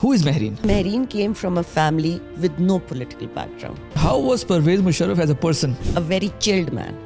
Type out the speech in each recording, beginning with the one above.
Who is Mehreen? Mehreen came from a family with no political background. How was Pervez Musharraf as a person? A very chilled man.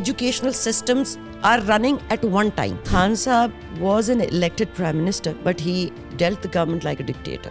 educational systems are running at one time. Khan Sahab was an elected prime minister, but he dealt the government like a dictator.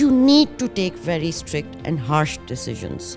you need to take very strict and harsh decisions.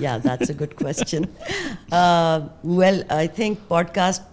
Yeah, that's a good question. Well, I think podcast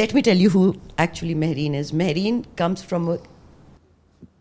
Let me tell you who actually Mehreen is. Mehreen comes from a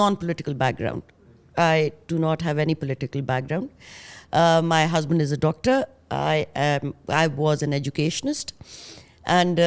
non-political background. I do not have any political background. My husband is a doctor. I was an educationist, and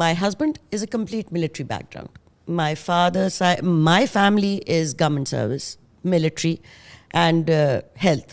my husband is a complete military background. My father's side, my family is government service, military, and health.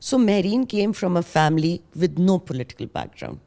So Mehreen came from a family with no political background.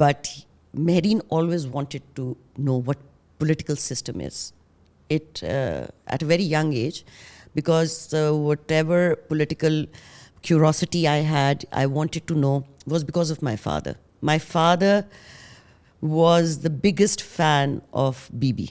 But Mehreen always wanted to know what political system is. It at a very young age, because whatever political curiosity I had, I wanted to know, was because of my father. My father was the biggest fan of BB.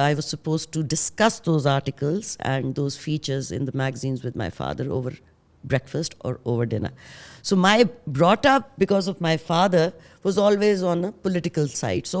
I was supposed to discuss those articles and those features in the magazines with my father over breakfast or over dinner. So my brought up because of my father was always on a political side. So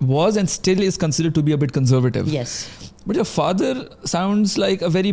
was and still is considered to be a bit conservative. Yes. But your father sounds like a very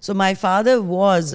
So my father was,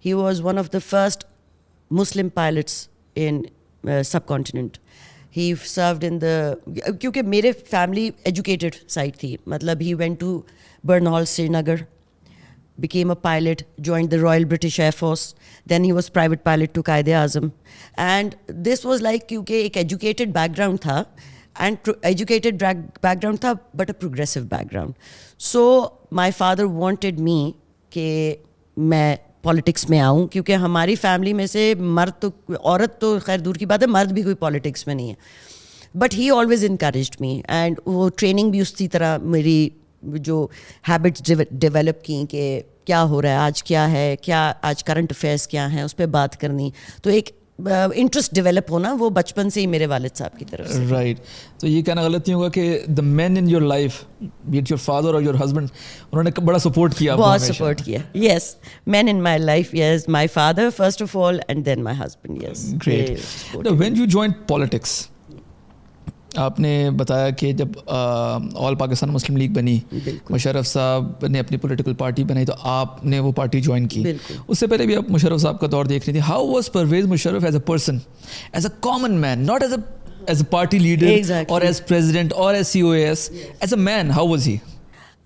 He was one of the first Muslim pilots in subcontinent. He served in the, kyunki mere family educated side thi, matlab he went to Bernal, Srinagar, became a pilot, joined the Royal British Air Force, then he was private pilot to Qaid-e-Azam, and this was like kyunki ek educated background tha, and educated background tha, but a progressive background. So my father wanted me کہ میں politics میں آؤں, کیونکہ ہماری family میں سے مرد تو, عورت تو خیر دور کی بات ہے, مرد بھی کوئی پالیٹکس میں نہیں ہے. But he always encouraged me, and وہ ٹریننگ بھی اسی طرح میری جو ہیبٹس ڈیولپ کی کہ کیا ہو رہا ہے آج, کیا ہے, کیا آج کرنٹ افیئرس کیا ہیں, اس پہ بات کرنی. تو ایک انٹرسٹ ڈیولپ ہونا وہ بچپن سے ہی میرے والد صاحب کی طرف سے. رائٹ. تو یہ کہنا غلط نہیں ہوگا کہ the man in your life, be it your father اور یور ہسبینڈ, انہوں نے بڑا سپورٹ کیا, بہت سپورٹ کیا. Yes, man in my life, yes, my father first of all and then my husband. Yes, great. When you joined politics, آپ نے بتایا کہ جب آل پاکستان مسلم لیگ بنی, مشرف صاحب نے اپنی پولیٹیکل پارٹی بنائی تو آپ نے وہ پارٹی جوائن کی. اس سے پہلے بھی آپ مشرف صاحب کا دور دیکھ رہی تھی. How was Pervez Musharraf as a person, as a common man, not as a party leader اور ایز پریزیڈنٹ اور as COS, as a man, how was he?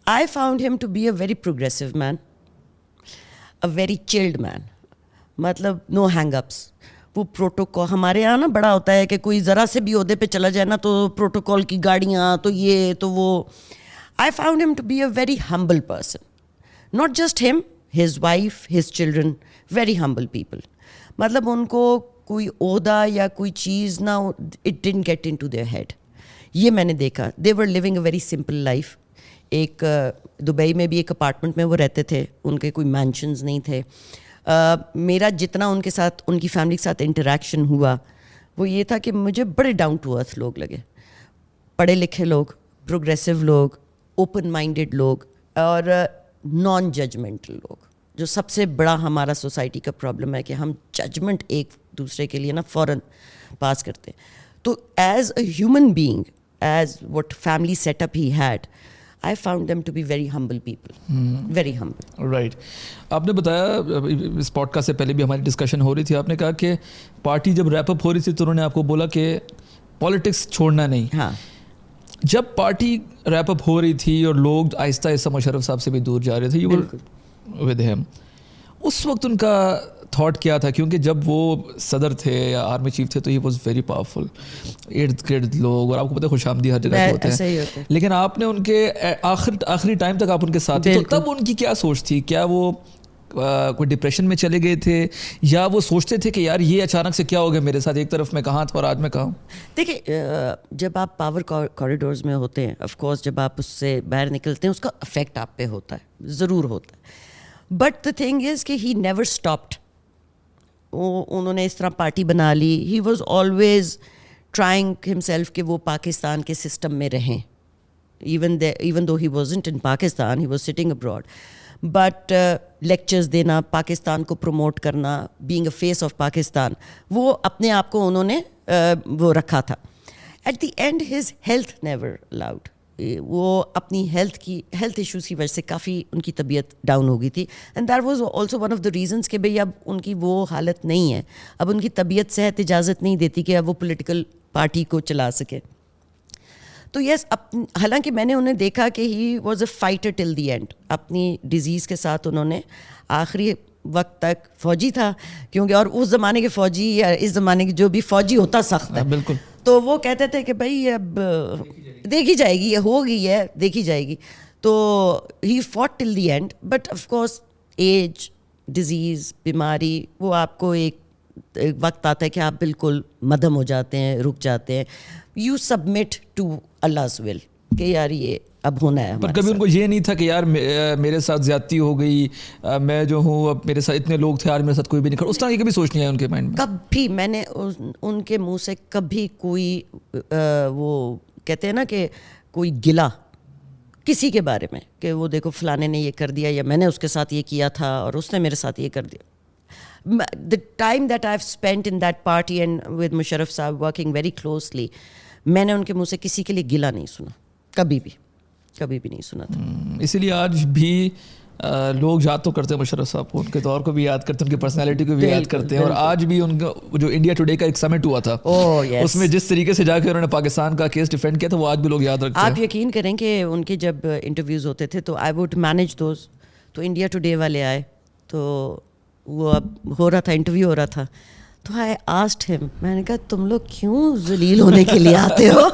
I found him to be a very progressive man, a very chilled man. مطلب no hang-ups. وہ protocol ہمارے یہاں نا بڑا ہوتا ہے کہ کوئی ذرا سے بھی عہدے پہ چلا جائے نا تو پروٹوکول کی گاڑیاں تو یہ تو وہ. I found him to be a very humble person. Not just him, his wife, his children, very humble people. مطلب ان کو کوئی عہدہ یا کوئی چیز نہ, it didn't get into their head. یہ میں نے دیکھا. They were living a very simple life. ایک دبئی میں بھی ایک اپارٹمنٹ میں وہ رہتے تھے, ان کے کوئی مینشنز نہیں تھے. میرا جتنا ان کے ساتھ, ان کی فیملی کے ساتھ انٹریکشن ہوا وہ یہ تھا کہ مجھے بڑے ڈاؤن ٹو ارتھ لوگ لگے, پڑھے لکھے لوگ, پروگریسو لوگ, اوپن مائنڈیڈ لوگ اور نان ججمنٹل لوگ. جو سب سے بڑا ہمارا سوسائٹی کا پرابلم ہے کہ ہم ججمنٹ ایک دوسرے کے لیے نا فوراً پاس کرتے ہیں. تو as a human being, as what family set up he head, I found them to be very humble people. Very humble. Right. آپ نے بتایا, اس پوڈ کاسٹ سے پہلے بھی ہماری ڈسکشن ہو رہی تھی, آپ نے کہا کہ پارٹی جب ریپ اپ ہو رہی تھی تو انہوں نے آپ کو بولا کہ پالیٹکس چھوڑنا نہیں. ہاں. جب پارٹی ریپ اپ ہو رہی تھی اور لوگ آہستہ آہستہ مشرف صاحب سے بھی دور جا رہے تھے, you were with him, اس وقت ان کا تھاٹ کیا تھا؟ کیونکہ جب وہ صدر تھے یا آرمی چیف تھے تو ہی واز ویری پاورفل, ارد گرد لوگ, اور آپ کو پتہ ہے خوش آمدید ہر جگہ ہوتے ہیں, لیکن آپ نے ان کے آخری ٹائم تک آپ ان کے ساتھ تھے, تو تب ان کی کیا سوچ تھی؟ کیا وہ کوئی ڈپریشن میں چلے گئے تھے, یا وہ سوچتے تھے کہ یار یہ اچانک سے کیا ہو گیا میرے ساتھ, ایک طرف میں کہاں تھا اور آج میں کہاں ہوں؟ دیکھیے, جب آپ پاور کوریڈورز میں ہوتے ہیں, آف کورس جب آپ اس سے باہر نکلتے ہیں اس کا افیکٹ آپ پہ ہوتا ہے, ضرور ہوتا ہے. بٹ دا تھنگ از کہ ہی نیور اسٹاپڈ. انہوں نے اس طرح پارٹی بنا لی. He was always trying himself کہ وہ پاکستان کے سسٹم میں رہیں, even though he wasn't in Pakistan, he was sitting abroad. But lectures دینا, پاکستان کو پروموٹ کرنا, being a face of Pakistan, وہ اپنے آپ کو انہوں نے وہ رکھا تھا. At the end his health never allowed. وہ اپنی ہیلتھ ایشوز کی وجہ سے کافی ان کی طبیعت ڈاؤن ہو گئی تھی, and that was also one of the reasons کہ بھئی اب ان کی وہ حالت نہیں ہے, اب ان کی طبیعت صحت اجازت نہیں دیتی کہ اب وہ پولیٹیکل پارٹی کو چلا سکے. تو یس, حالانکہ میں نے انہیں دیکھا کہ he was a fighter till the and. اپنی ڈیزیز کے ساتھ انہوں نے آخری وقت تک, فوجی تھا کیونکہ, اور اس زمانے کے فوجی یا اس زمانے کے جو بھی فوجی ہوتا سخت ہے, بالکل, تو وہ کہتے تھے کہ بھائی اب دیکھی جائے گی, یہ ہو گئی ہے, دیکھی جائے گی. تو ہی fought till the end. But of course age, disease, بیماری, وہ آپ کو ایک وقت آتا ہے کہ آپ بالکل مدھم ہو جاتے ہیں, رک جاتے ہیں. یو سبمٹ ٹو اللہ's ول کہ یار یہ اب ہونا ہے. پر کبھی ان کو یہ نہیں تھا کہ یار میرے ساتھ زیادتی ہو گئی, میں جو ہوں اب میرے ساتھ اتنے لوگ تھے, آج میرے ساتھ کوئی بھی نہیں کھڑا, اس طرح کی کبھی سوچ نہیں آیا ان کے مائنڈ میں؟ کبھی میں نے ان کے منہ سے کبھی کوئی وہ کہتے ہیں نا کہ کوئی گلا کسی کے بارے میں کہ وہ دیکھو فلانے نے یہ کر دیا, یا میں نے اس کے ساتھ یہ کیا تھا اور اس نے میرے ساتھ یہ کر دیا. The time that I've spent in that party and with Musharraf صاحب working very closely, میں نے ان کے منہ سے کسی کے لیے گلا نہیں سنا, کبھی بھی نہیں سنا تھا. اسی لیے آج بھی لوگ یاد تو کرتے ہیں مشرف صاحب کو, ان کے دور کو بھی یاد کرتے ہیں, ان کی پرسنالٹی کو بھی یاد کرتے ہیں. اور آج بھی ان کا جو انڈیا ٹوڈے کا ایک سمٹ ہوا تھا, اس میں جس طریقے سے جا کے انہوں نے پاکستان کا کیس ڈیفینڈ کیا تھا, وہ آج بھی لوگ یاد رکھتے ہیں. آپ یقین کریں کہ ان کے جب انٹرویوز ہوتے تھے تو آئی ووڈ مینیج دوز. تو انڈیا ٹوڈے والے آئے تو وہ اب ہو رہا تھا, انٹرویو ہو رہا تھا, تو آئی آسکڈ ہم, میں نے کہا تم لوگ کیوں ذلیل ہونے کے لیے آتے ہو.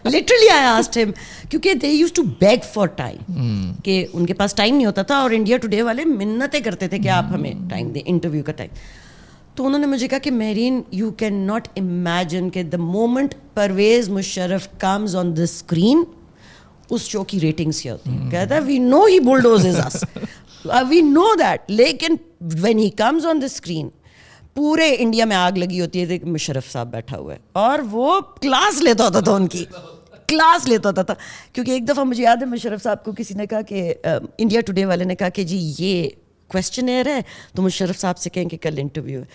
لٹرلی آئی آسکڈ ہم, کیونکہ they use to beg for time, کہ ان کے پاس ٹائم نہیں ہوتا تھا, اور انڈیا ٹوڈے والے منتیں کرتے تھے کہ آپ ہمیں ٹائم دیں, انٹرویو کا ٹائم. تو انہوں نے مجھے کہا کہ Mehreen you can not imagine کہ the moment Pervez Musharraf comes on the screen اس شو کی ریٹنگس کیا ہوتی ہیں. کہتا ہے we know he bulldozes us, we know that, لیکن when he comes on the screen پورے انڈیا میں آگ لگی ہوتی ہے کہ مشرف صاحب بیٹھا ہوا ہے, اور وہ کلاس لیتا ہوتا تھا, ان کی کلاس لیتا ہوتا تھا. کیونکہ ایک دفعہ مجھے یاد ہے مشرف صاحب کو کسی نے کہا کہ انڈیا ٹوڈے والے نے کہا کہ جی یہ کویسچنیئر ہے تو مشرف صاحب سے کہیں کہ کل انٹرویو ہے.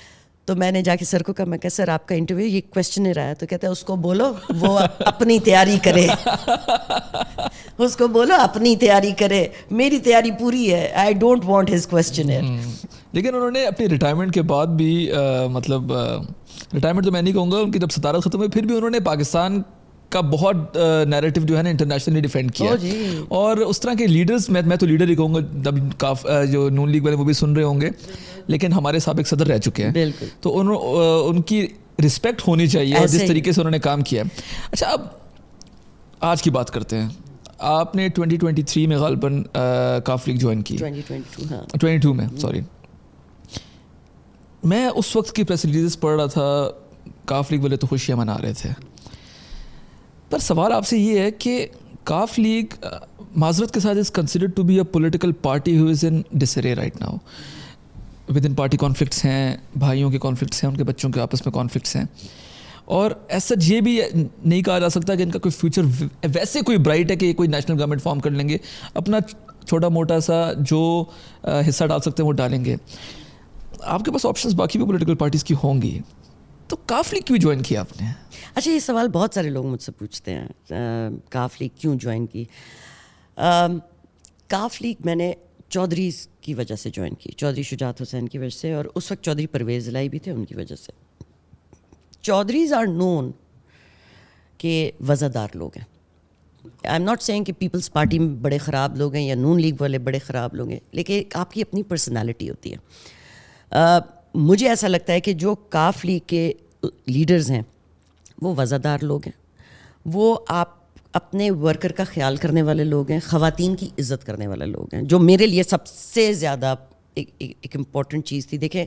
تو میں نے جا کے سر کو کہا, میں کہا سر آپ کا انٹرویو یہ کویسچنیئر آیا, تو کہتے ہیں اس کو بولو وہ اپنی تیاری کرے, اس کو بولو اپنی تیاری کرے, میری تیاری پوری ہے, آئی ڈونٹ وانٹ ہز کویسچنیئر. لیکن انہوں نے اپنی ریٹائرمنٹ کے بعد بھی مطلب ریٹائرمنٹ تو میں نہیں کہوں گا, ان کی جب صدارت ختم ہوئی پھر بھی انہوں نے پاکستان کا بہت نیریٹو جو ہے نا انٹرنیشنلی ڈیفینڈ کیا. اور اس طرح کے لیڈرز, میں تو لیڈر ہی کہوں گا, جو نون لیگ والے وہ بھی سن رہے ہوں گے, لیکن ہمارے سابق صدر رہ چکے ہیں, تو ان کی رسپیکٹ ہونی چاہیے, اور جس طریقے سے انہوں نے کام کیا. اچھا اب آج کی بات کرتے ہیں. آپ نے 2023 میں غالباً کاف لیگ جوائن کی, 2022 میں سوری. میں اس وقت کی پریس ریلیزز پڑھ رہا تھا, کاف لیگ والے تو خوشیاں منا رہے تھے, پر سوال آپ سے یہ ہے کہ کاف لیگ معذرت کے ساتھ is considered to be a political party who is in disarray right now. Within party conflicts ہیں, بھائیوں کے کانفلکٹس ہیں, ان کے بچوں کے آپس میں کانفلکٹس ہیں, اور ایسا یہ بھی نہیں کہا جا سکتا کہ ان کا کوئی فیوچر ویسے کوئی برائٹ ہے کہ یہ کوئی نیشنل گورنمنٹ فارم کر لیں گے, اپنا چھوٹا موٹا سا جو حصہ ڈال سکتے ہیں وہ ڈالیں گے. آپ کے پاس آپشنز باقی بھی پولیٹیکل پارٹیز کی ہوں گی, تو کاف لیگ کیوں جوائن کیا آپ نے؟ اچھا یہ سوال بہت سارے لوگ مجھ سے پوچھتے ہیں, کاف لیگ کیوں جوائن کی. کاف لیگ میں نے چودھریز کی وجہ سے جوائن کی, چودھری شجاعت حسین کی وجہ سے, اور اس وقت چودھری پرویز الہی بھی تھے, ان کی وجہ سے. چودھریز آر نون کہ وزادار لوگ ہیں. آئی ایم ناٹ سیئنگ کہ پیپلز پارٹی میں بڑے خراب لوگ ہیں یا نون لیگ والے بڑے خراب لوگ ہیں, لیکن آپ کی اپنی پرسنالٹی ہوتی ہے. مجھے ایسا لگتا ہے کہ جو کاف لیگ کے لیڈرز ہیں وہ وزادار لوگ ہیں, وہ آپ اپنے ورکر کا خیال کرنے والے لوگ ہیں, خواتین کی عزت کرنے والے لوگ ہیں, جو میرے لیے سب سے زیادہ ایک امپورٹنٹ چیز تھی. دیکھیں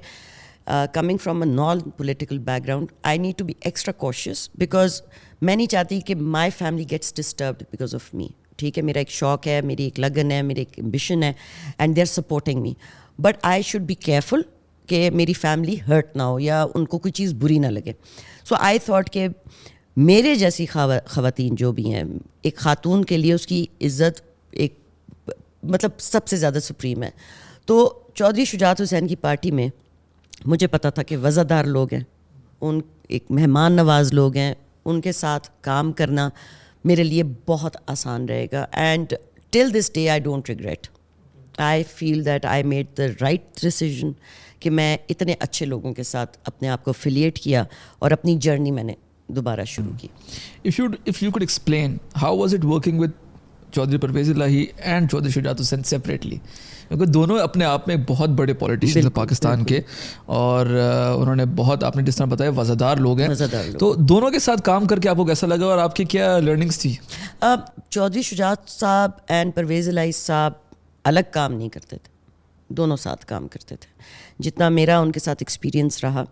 coming from a non political background I need to be extra cautious, because میں نہیں چاہتی کہ my family gets disturbed because of me. ٹھیک ہے, میرا ایک شوق ہے, میری ایک لگن ہے, میری ایک امبیشن ہے, and they are supporting me, but I should be careful کہ میری فیملی ہرٹ نہ ہو یا ان کو کوئی چیز بری نہ لگے. سو آئی تھاٹ کہ میرے جیسی خواتین جو بھی ہیں, ایک خاتون کے لیے اس کی عزت ایک مطلب سب سے زیادہ سپریم ہے. تو چودھری شجاعت حسین کی پارٹی میں مجھے پتا تھا کہ وزادار لوگ ہیں, ان ایک مہمان نواز لوگ ہیں, ان کے ساتھ کام کرنا میرے لیے بہت آسان رہے گا. And till this day I don't regret, I feel that I made the right decision کہ میں اتنے اچھے لوگوں کے ساتھ اپنے آپ کو افیلیٹ کیا اور اپنی جرنی میں نے دوبارہ شروع کی. If you could explain how was it working with Chaudhry Pervez Elahi and Chaudhry Shujaat Hussain separately, کیونکہ دونوں اپنے آپ میں بہت بڑے پولیٹیشین ہیں پاکستان کے, اور انہوں نے بہت, آپ نے جس طرح بتایا وزادار لوگ ہیں, تو دونوں کے ساتھ کام کر کے آپ کو کیسا لگا اور آپ کی کیا لرننگس تھی؟ چودھری شجاعت صاحب اینڈ پرویز الہی صاحب الگ کام نہیں کرتے تھے, دونوں ساتھ کام کرتے تھے. جتنا میرا ان کے ساتھ ایکسپیرینس رہا,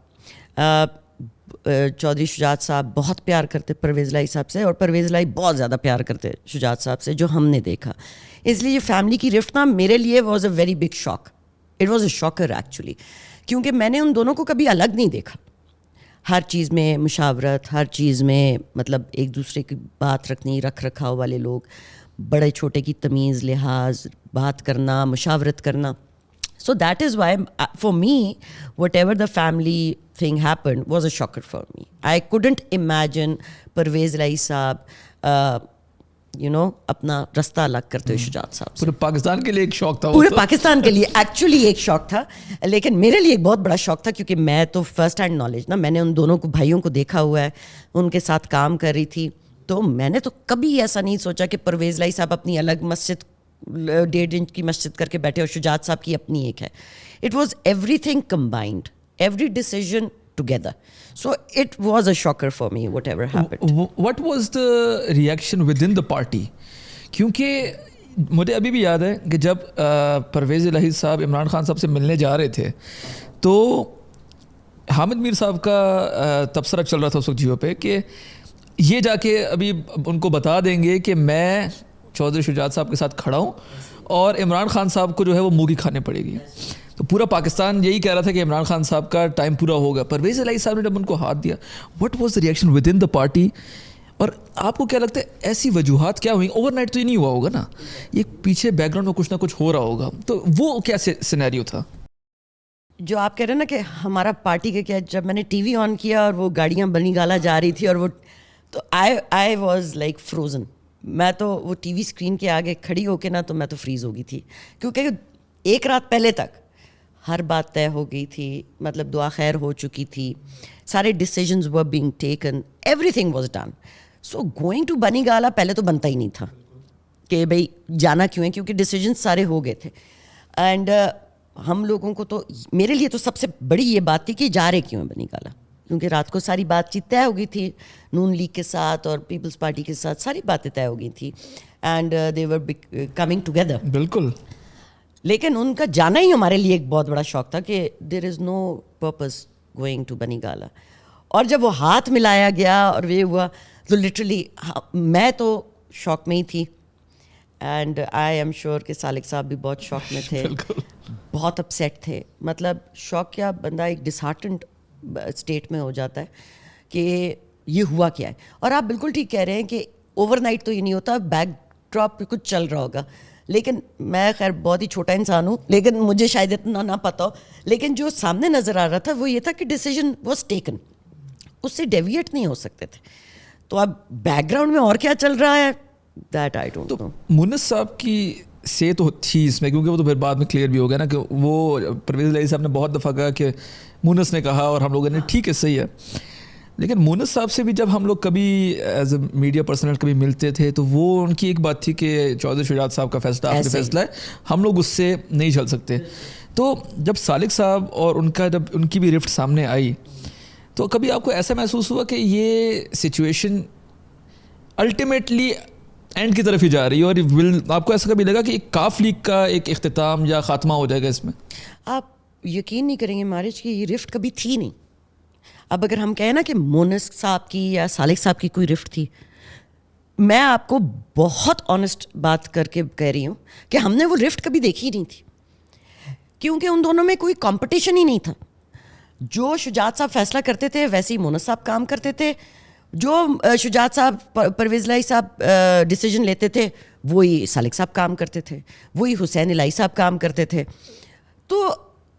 چودھری شجاعت صاحب بہت پیار کرتے پرویز الہی صاحب سے, اور پرویز الہی بہت زیادہ پیار کرتے شجاعت صاحب سے, جو ہم نے دیکھا. اس لیے یہ فیملی کی رفت نا میرے لیے was a very big shock, it was a Shakir actually, کیونکہ میں نے ان دونوں کو کبھی الگ نہیں دیکھا. ہر چیز میں مشاورت, ہر چیز میں مطلب ایک دوسرے کی بات رکھنی, رکھ رکھاؤ والے لوگ, بڑے چھوٹے کی تمیز لحاظ, بات کرنا, مشاورت کرنا. So that is why for me whatever the family thing happened was a shocker for me. I couldn't imagine Parvez Rai Saab اپنا رستہ الگ کرتے ہوئے شجاعت صاحب سے. پورے پاکستان کے لیے ایک شوق تھا, پورے پاکستان کے لیے ایکچولی ایک شوق تھا, لیکن میرے لیے ایک بہت بڑا شوق تھا, کیونکہ میں تو فرسٹ ہینڈ نالج نا, میں نے ان دونوں کو بھائیوں کو دیکھا ہوا ہے, ان کے ساتھ کام کر رہی تھی. تو میں نے تو کبھی ایسا نہیں سوچا کہ پرویز لائی صاحب اپنی الگ مسجد 1.5 انچ کی مسجد کر کے بیٹھے اور شجاعت صاحب کی اپنی ایک ہے. It was every thing combined, every decision together. So it was a Shakir for me what ever happened. What was the reaction with in the party? کیونکہ مجھے ابھی بھی یاد ہے کہ جب پرویز الہی صاحب عمران خان صاحب سے ملنے جا رہے تھے تو حامد میر صاحب کا تبصرہ چل رہا تھا اس وقت جیو پہ کہ یہ جا کے ابھی ان کو بتا دیں گے کہ میں چودھری شجاعت صاحب کے ساتھ کھڑا ہوں اور عمران خان صاحب کو جو ہے وہ منہ کی کھانے پڑے گی. تو پورا پاکستان یہی کہہ رہا تھا کہ عمران خان صاحب کا ٹائم پورا ہوگا. پرویز الہی صاحب نے جب ان کو ہاتھ دیا, what was the reaction with in the party? اور آپ کو کیا لگتا ہے ایسی وجوہات کیا ہوئیں؟ اوور نائٹ تو یہ نہیں ہوا ہوگا نا, یہ پیچھے بیک گراؤنڈ میں کچھ نہ کچھ ہو رہا ہوگا. تو وہ کیا سینیریو تھا جو آپ کہہ رہے ہیں نا کہ ہمارا پارٹی کا کیا, جب میں نے ٹی وی آن کیا اور وہ گاڑیاں بنی گالا جا رہی تھی اور وہ, تو آئی واز لائک فروزن. میں تو وہ ٹی وی اسکرین کے آگے کھڑی ہو کے نا, تو میں تو فریز ہو گئی تھی, کیونکہ ایک رات پہلے تک ہر بات طے ہو گئی تھی, مطلب دعا خیر ہو چکی تھی, سارے decisions were being taken, everything was done. So going to Bani Gala پہلے تو بنتا ہی نہیں تھا کہ بھائی جانا کیوں ہے, کیونکہ ڈیسیجنز سارے ہو گئے تھے. اینڈ ہم لوگوں کو تو, میرے لیے تو سب سے بڑی یہ بات تھی کہ جا رہے کیوں ہیں بنی گالا, کیونکہ رات کو ساری بات چیت طے ہو گئی تھی, نون لیگ کے ساتھ اور پیپلز پارٹی کے ساتھ ساری باتیں طے ہو گئی تھی, and they were coming together. بالکل. لیکن ان کا جانا ہی ہمارے لیے ایک بہت بڑا شوق تھا کہ دیر از نو پرپز گوئنگ ٹو بنی گالا. اور جب وہ ہاتھ ملایا گیا اور یہ ہوا تو لٹرلی میں تو شوق میں ہی تھی, اینڈ آئی ایم شیور کہ سالک صاحب بھی بہت شوق میں تھے, بہت اپسیٹ تھے. مطلب شوق کیا, بندہ ایک ڈسہارٹنڈ اسٹیٹ میں ہو جاتا ہے کہ یہ ہوا کیا ہے. اور آپ بالکل ٹھیک کہہ رہے ہیں کہ اوور نائٹ تو یہ نہیں ہوتا, بیک ڈراپ پہ کچھ چل رہا ہوگا. لیکن میں خیر بہت ہی چھوٹا انسان ہوں, لیکن مجھے شاید اتنا نہ پتا ہو, لیکن جو سامنے نظر آ رہا تھا وہ یہ تھا کہ ڈیسیجن واز ٹیکن, اس سے ڈیویٹ نہیں ہو سکتے تھے. تو اب بیک گراؤنڈ میں اور کیا چل رہا ہے, دیٹ آئی ڈونٹ نو. مونس صاحب کی سے تو تھی اس میں, کیونکہ وہ تو پھر بعد میں کلیئر بھی ہو گیا نا کہ وہ پرویز الہی صاحب نے بہت دفعہ کہا کہ مونس نے کہا, اور ہم لوگوں نے ٹھیک ہے صحیح ہے. لیکن مونس صاحب سے بھی جب ہم لوگ کبھی ایز اے میڈیا پرسنل کبھی ملتے تھے تو وہ ان کی ایک بات تھی کہ چودھری شجاعت صاحب کا فیصلہ آخری فیصلہ ہے, ہم لوگ اس سے نہیں چل سکتے. تو جب سالک صاحب اور ان کا جب ان کی بھی رفٹ سامنے آئی تو کبھی آپ کو ایسا محسوس ہوا کہ یہ سچویشن الٹیمیٹلی اینڈ کی طرف ہی جا رہی ہے, اور آپ کو ایسا کبھی لگا کہ کاف لیگ کا ایک اختتام یا خاتمہ ہو جائے گا اس میں؟ آپ یقین نہیں کریں گے مہاراج کی یہ رفٹ کبھی تھی نہیں. اب اگر ہم کہیں نا کہ مونس صاحب کی یا سالک صاحب کی کوئی رفٹ تھی, میں آپ کو بہت آنیسٹ بات کر کے کہہ رہی ہوں کہ ہم نے وہ رفٹ کبھی دیکھی نہیں تھی, کیونکہ ان دونوں میں کوئی کمپٹیشن ہی نہیں تھا. جو شجاعت صاحب فیصلہ کرتے تھے ویسے ہی مونس صاحب کام کرتے تھے, جو شجاعت صاحب پرویز الہی صاحب ڈیسیجن لیتے تھے وہی سالک صاحب کام کرتے تھے, وہی حسین الہی صاحب کام کرتے تھے. تو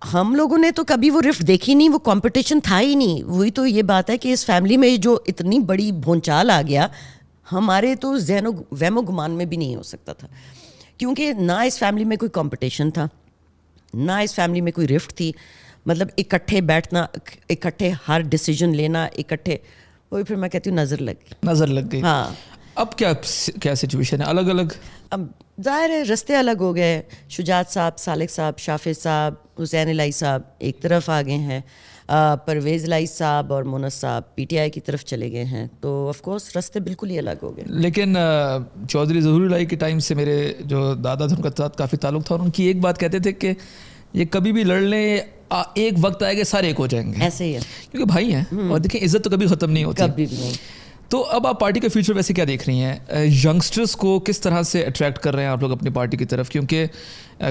ہم لوگوں نے تو کبھی وہ رفٹ دیکھی نہیں, وہ کمپٹیشن تھا ہی نہیں. وہی تو یہ بات ہے کہ اس فیملی میں جو اتنی بڑی بھونچال آ گیا, ہمارے تو ذہن و وہم و گمان میں بھی نہیں ہو سکتا تھا, کیونکہ نہ اس فیملی میں کوئی کمپٹیشن تھا, نہ اس فیملی میں کوئی رفٹ تھی. مطلب اکٹھے بیٹھنا, اکٹھے ہر ڈیسیجن لینا, اکٹھے, وہی پھر میں کہتی ہوں نظر لگ گئی. ہاں اب کیا سچویشن ہے, الگ الگ اب ظاہر ہے رستے الگ ہو گئے. شجاعت صاحب, سالک صاحب, شافظ صاحب, حسین الہی صاحب ایک طرف آ گئے ہیں, پرویز الہی صاحب اور مونس صاحب پی ٹی آئی کی طرف چلے گئے ہیں. تو آف کورس رستے بالکل ہی الگ ہو گئے. لیکن چودھری ظہور الہی کے ٹائم سے میرے جو دادا تھے ان کا ساتھ کافی تعلق تھا, اور ان کی ایک بات کہتے تھے کہ یہ کبھی بھی لڑ لیں, ایک وقت آئے گا سارے ایک ہو جائیں گے. ایسے ہی ہے, کیونکہ بھائی ہیں, اور دیکھیں عزت تو کبھی ختم نہیں ہوتی, کبھی بھی نہیں. تو اب آپ پارٹی کا فیوچر ویسے کیا دیکھ رہی ہیں, ینگسٹرز کو کس طرح سے اٹریکٹ کر رہے ہیں آپ لوگ اپنی پارٹی کی طرف؟ کیونکہ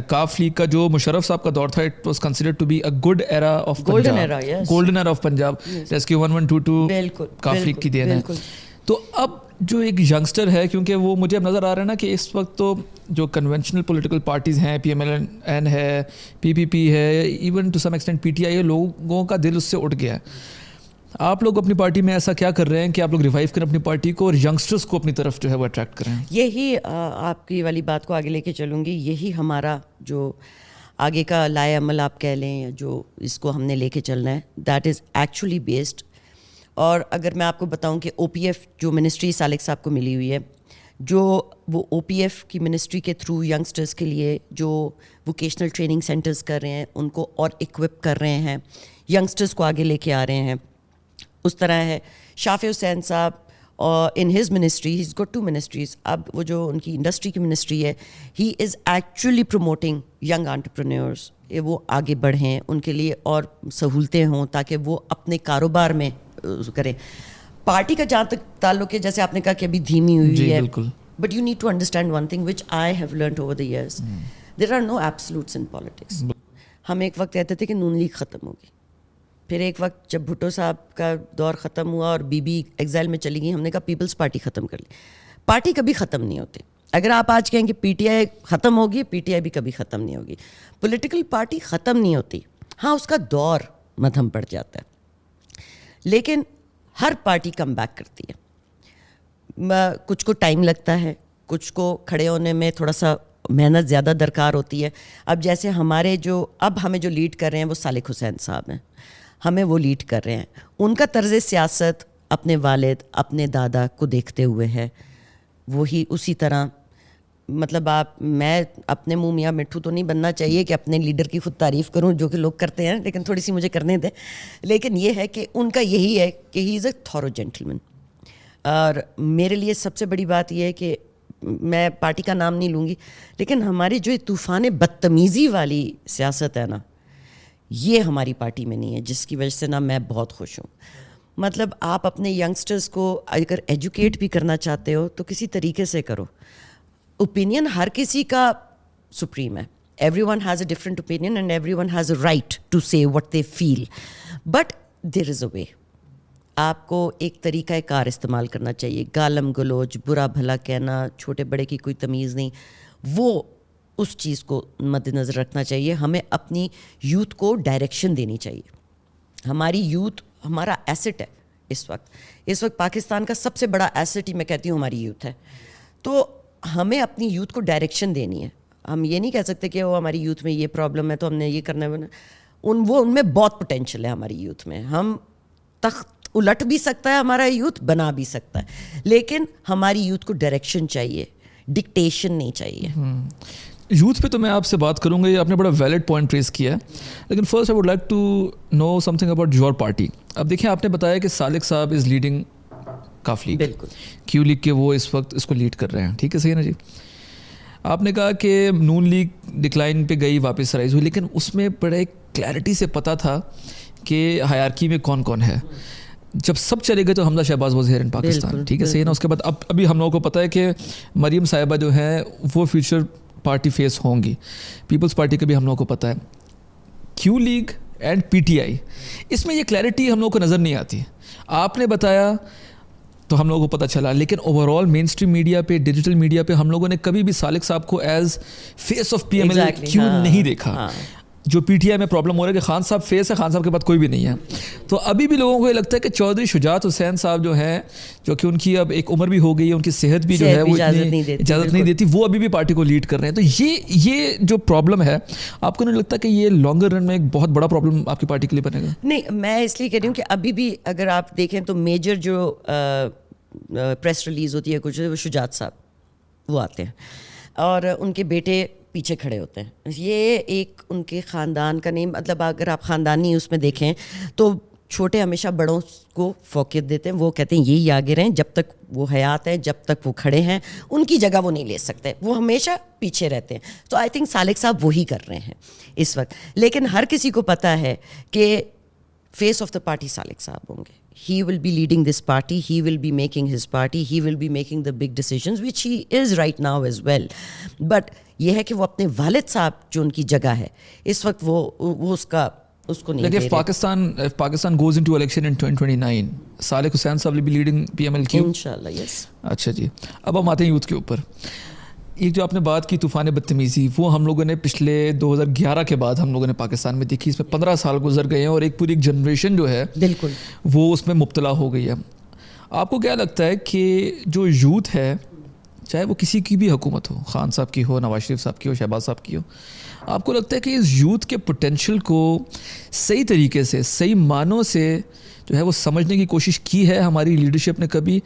کاف لیگ کا جو مشرف صاحب کا دور تھا, it was considered to be a good era of Punjab, golden era of Punjab, جیسے 1122 کاف لیگ کی دین ہے. تو اب جو ایک ینگسٹر ہے, کیونکہ وہ مجھے اب نظر آ رہا ہے نا کہ اس وقت تو جو کنونشنل پولیٹیکل پارٹیز ہیں, پی ایم ایل این ہے, پی پی پی ہے, even to some extent P T I ہے, لوگوں کا دل اس سے اٹھ گیا ہے. آپ لوگ اپنی پارٹی میں ایسا کیا کر رہے ہیں کہ آپ لوگ ریوائیو کریں اپنی پارٹی کو اور ینگسٹرس کو اپنی طرف جو ہے وہ اٹریکٹ کریں؟ یہی آپ کی والی بات کو آگے لے کے چلوں گی. یہی ہمارا جو آگے کا لائے عمل آپ کہہ لیں, یا جو اس کو ہم نے لے کے چلنا ہے, دیٹ از ایکچولی بیسڈ. اور اگر میں آپ کو بتاؤں کہ او پی ایف جو منسٹری سالک صاحب کو ملی ہوئی ہے, جو وہ او پی ایف کی منسٹری کے تھرو ینگسٹرز کے لیے جو ووکیشنل ٹریننگ سینٹرز کر رہے ہیں, ان کو اور اکوپ کر رہے ہیں, ینگسٹرز کو آگے لے کے آ رہے ہیں, اس طرح ہے شافع حسین صاحب in his ministry, he is got 2 ministries. اب وہ جو ان کی انڈسٹری کی منسٹری ہے, he is actually promoting young entrepreneurs, وہ آگے بڑھیں, ان کے لیے اور سہولتیں ہوں تاکہ وہ اپنے کاروبار میں کریں. پارٹی کا جہاں تک تعلق ہے, جیسے آپ نے کہا کہ ابھی دھیمی ہوئی ہے, but you need to understand one thing which I have learned over the years, there are no absolutes in politics. ہم ایک وقت کہتے تھے کہ نون لیگ ختم ہوگی, پھر ایک وقت جب بھٹو صاحب کا دور ختم ہوا اور بی بی ایگزائل میں چلی گئی, ہم نے کہا پیپلز پارٹی ختم کر لی. پارٹی کبھی ختم نہیں ہوتی. اگر آپ آج کہیں کہ پی ٹی آئی ختم ہوگی, پی ٹی آئی بھی کبھی ختم نہیں ہوگی. پولیٹیکل پارٹی ختم نہیں ہوتی, ہاں اس کا دور مدھم پڑ جاتا ہے, لیکن ہر پارٹی کم بیک کرتی ہے. کچھ کو ٹائم لگتا ہے, کچھ کو کھڑے ہونے میں تھوڑا سا محنت زیادہ درکار ہوتی ہے. اب جیسے ہمارے جو اب ہمیں جو لیڈ کر رہے ہیں وہ سالک حسین صاحب ہیں, ہمیں وہ لیڈ کر رہے ہیں. ان کا طرز سیاست اپنے والد اپنے دادا کو دیکھتے ہوئے ہے, وہی اسی طرح, مطلب میں اپنے منہ میاں مٹھو تو نہیں بننا چاہیے کہ اپنے لیڈر کی خود تعریف کروں, جو کہ لوگ کرتے ہیں, لیکن تھوڑی سی مجھے کرنے دیں. لیکن یہ ہے کہ ان کا یہی ہے کہ ہی از اے تھورو جینٹلمین. اور میرے لیے سب سے بڑی بات یہ ہے کہ میں پارٹی کا نام نہیں لوں گی, لیکن ہماری جو طوفان بدتمیزی والی سیاست ہے نا, یہ ہماری پارٹی میں نہیں ہے, جس کی وجہ سے نا میں بہت خوش ہوں. مطلب آپ اپنے ینگسٹرز کو اگر ایجوکیٹ بھی کرنا چاہتے ہو تو کسی طریقے سے کرو. اوپینین ہر کسی کا سپریم ہے, every one has a different opinion and every one has a right to say what they feel, but there is a way. آپ کو ایک طریقہ کار استعمال کرنا چاہیے. گالم گلوچ, برا بھلا کہنا, چھوٹے بڑے کی کوئی تمیز نہیں, وہ اس چیز کو مد نظر رکھنا چاہیے. ہمیں اپنی یوتھ کو ڈائریکشن دینی چاہیے. ہماری یوتھ ہمارا ایسٹ ہے. اس وقت پاکستان کا سب سے بڑا ایسٹ ہی میں کہتی ہوں ہماری یوتھ ہے. تو ہمیں اپنی یوتھ کو ڈائریکشن دینی ہے. ہم یہ نہیں کہہ سکتے کہ وہ ہماری یوتھ میں یہ پرابلم ہے تو ہم نے یہ کرنا ہے. ان میں بہت پوٹینشیل ہے ہماری یوتھ میں. ہم تخت الٹ بھی سکتا ہے ہمارا یوتھ, بنا بھی سکتا ہے, لیکن ہماری یوتھ کو ڈائریکشن چاہیے, ڈکٹیشن نہیں چاہیے. یوتھ پہ تو میں آپ سے بات کروں گا, یہ آپ نے بڑا ویلڈ پوائنٹ ریز کیا ہے, لیکن first I would like to know something about your party. اب دیکھیں, آپ نے بتایا کہ سالک صاحب از لیڈنگ کاف لیگ, بالکل کیو لیگ کے وہ اس وقت اس کو لیڈ کر رہے ہیں, ٹھیک ہے, صحیح ہے نا جی. آپ نے کہا کہ نون لیگ ڈکلائن پہ گئی, واپس رائز ہوئی, لیکن اس میں بڑے کلیئرٹی سے پتہ تھا کہ ہائرارکی میں کون کون ہے. جب سب چلے گئے تو Hamza Shahbaz was here in Pakistan, ٹھیک ہے, صحیح ہے نا. اس کے بعد ابھی ہم لوگوں کو پتہ ہے کہ مریم صاحبہ جو ہیں وہ فیوچر پارٹی فیس ہوں گی. پیپلز پارٹی کا بھی ہم لوگوں کو پتہ ہے. Q league and P T I, اس میں یہ کلیئرٹی ہم لوگوں کو نظر نہیں آتی. آپ نے بتایا تو ہم لوگوں کو پتہ چلا, لیکن overall mainstream media پہ, ڈیجیٹل میڈیا پہ ہم لوگوں نے کبھی بھی سالک صاحب کو as face of P M L Q نہیں دیکھا. جو پی ٹی آئی میں پرابلم ہو رہا ہے کہ خان صاحب فیس ہے, خان صاحب کے بعد کوئی بھی نہیں ہے. تو ابھی بھی لوگوں کو یہ لگتا ہے کہ چودھری شجاعت حسین صاحب جو ہیں, جو کہ ان کی اب ایک عمر بھی ہو گئی ہے, ان کی صحت بھی جو ہے وہ اتنی اجازت نہیں دیتی, وہ ابھی بھی پارٹی کو لیڈ کر رہے ہیں. تو یہ جو پرابلم ہے, آپ کو نہیں لگتا کہ یہ لانگر رن میں ایک بہت بڑا پرابلم آپ کی پارٹی کے لیے بنے گا؟ نہیں, میں اس لیے کہہ رہی ہوں کہ ابھی بھی اگر آپ دیکھیں تو میجر جو پریس ریلیز ہوتی ہے کچھ, وہ شجاعت صاحب وہ آتے ہیں اور ان کے بیٹے پیچھے کھڑے ہوتے ہیں. یہ ایک ان کے خاندان کا نہیں, مطلب اگر آپ خاندانی اس میں دیکھیں تو چھوٹے ہمیشہ بڑوں کو فوقیت دیتے ہیں. وہ کہتے ہیں یہی آگے رہیں, جب تک وہ حیات ہیں, جب تک وہ کھڑے ہیں, ان کی جگہ وہ نہیں لے سکتے, وہ ہمیشہ پیچھے رہتے ہیں. تو آئی تھنک سالک صاحب وہی کر رہے ہیں اس وقت. لیکن ہر کسی کو پتہ ہے کہ فیس آف دا پارٹی سالک صاحب ہوں گے. He will be leading this party, he will be making his party, he will be making the big decisions, which he is right now as well. But یہ ہے کہ وہ اپنے والد صاحب جو ان کی جگہ ہے اس وقت وہ اس کو نہیں دے رہے. If Pakistan goes into election in 2029, سالک حسین صاحب will be leading PMLQ انشاءاللہ. یس. اچھا جی, اب ہم آتے ہیں یوتھ کے اوپر. ایک جو آپ نے بات کی طوفان بدتمیزی، وہ ہم لوگوں نے پچھلے 2011 کے بعد ہم لوگوں نے پاکستان میں دیکھی. اس میں 15 سال گزر گئے ہیں اور ایک پوری جنریشن جو ہے بالکل وہ اس میں مبتلا ہو گئی ہے. آپ کو کیا لگتا ہے کہ جو یوتھ ہے، چاہے وہ کسی کی بھی حکومت ہو، خان صاحب کی ہو، نواز شریف صاحب کی ہو، شہباز صاحب کی ہو، آپ کو لگتا ہے کہ اس یوتھ کے پوٹینشیل کو صحیح طریقے سے، صحیح معنوں سے جو ہے وہ سمجھنے کی کوشش کی ہے ہماری لیڈرشپ نے کبھی،